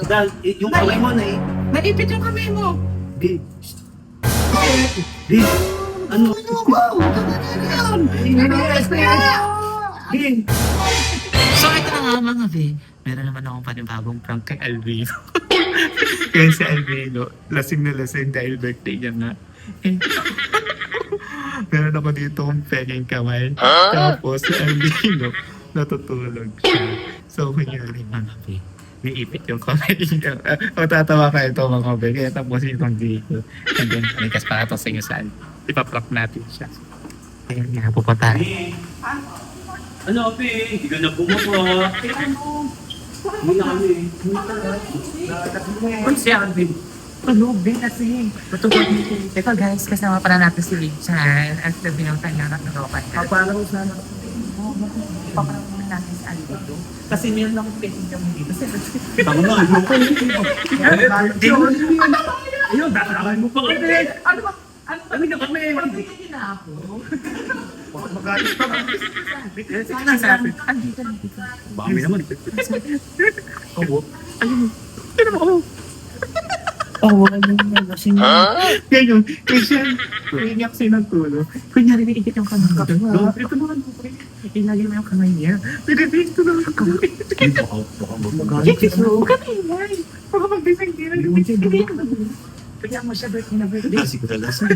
Dahil yung kamay mo na eh. Naipit yung kamay mo. Bin. Bin. Ano? Bin. So ito na nga mga be, meron naman akong panibagong prank kay Alvino. Kaya si Alvino, lasing na lasing dahil birthday niya nga. Eh, meron ako dito kong peking kamay. Tapos si Alvino, natutulog siya. So kunyari mga be, niipit yung kamay niya. Tatawa ka ito mga be, kaya tapusin itong dito. And then, kanikas para ito sa inyo saan. Ipaprank natin siya. Ayun nga, pupunta. Ano, Ape? Hindi ka na bumaba. Hindi na kami. Uy, si Alvin. Ano, Ben, kasi. Matugod nito. Ito guys, kasama pala natin si Richard. At binautan nga ng ropan ka. Paano ko sana? Paparang muna natin si Alvin. Kasi meron akong peking kami dito. Tama na, ayoko. Ayun, dakakan mo pa kami. Ano ba? Ano na kami? Pagbigyan na ako. Bakit magalit pa? Sana sabi. Andito na dito. Bami naman. Oo. Ayun. Pero ako. Oo, ano na. Lasing na. Ganyan. Kasi, iiyak siya ng tulo. Kunyari, naikit yung kamay ko. Ito naman po. Ilagay mo yung kamay niya. Pinipis ko lang ako. Baka magalit. Huwag ka na ingay. Baka mag-design din. Kaya mo siya birthday na birthday. Kasi ko na lasing.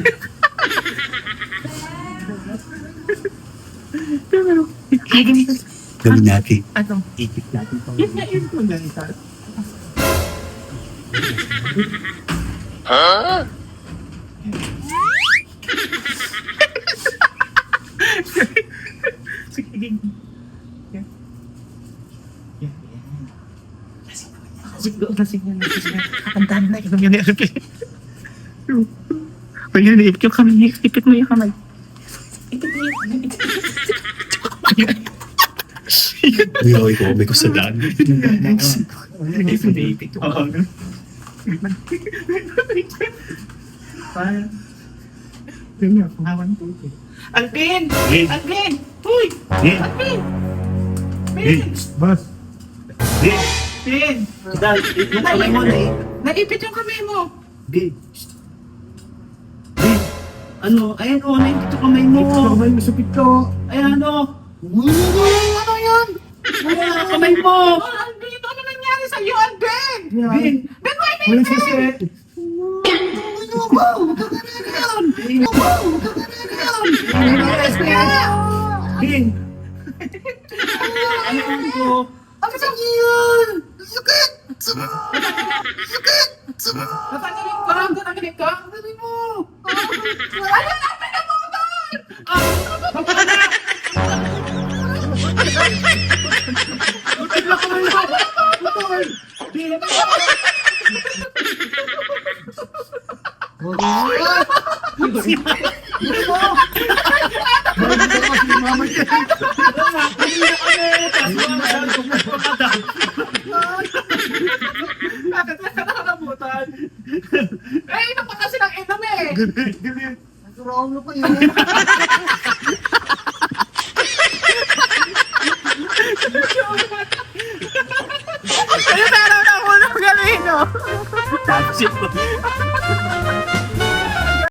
Pero, ay, ganito. Gawin natin. Ano? Ikit natin pang Yun nga yun kung ganito. Sige, yan. Yan. Yan. Lasing yan. Ang dami na ito yung nilagay. Pag yan, ipit yung kamay. Ipit mo yung kamay. Ipit mo yung kamay. Uy, ikaw, may ko sa daan. Hindi ko ipit yung kamay. Parang, yun yung pangawan ko. Alvin! Bin. Alvin! Uy! Bin. Alvin! Bin. Boss. Bin. Alvin! Dahil yung kamay mo na eh. Naipit yung kamay mo. Bin. Bin. Ano? Ayan o, naipit yung kamay mo. Kamay mo sa pito. Ayan o. Ano yan? Ayan ang kamay mo. Alvin, ano nangyari sa'yo, Alvin? Bin. Ben, why na Walang sisi. Bin. Ano ko? Ano sa yan? Sakit! Sakit! Natanggalin ka? Natanggalin ka? Natanggalin mo! Ayun! Alvin na mo doon! Bakit na nakakabutan? Eh, ito pa kasi ng inom eh! Nagsuraan mo pa yun. Ano na ako ng galino? Tapos yun.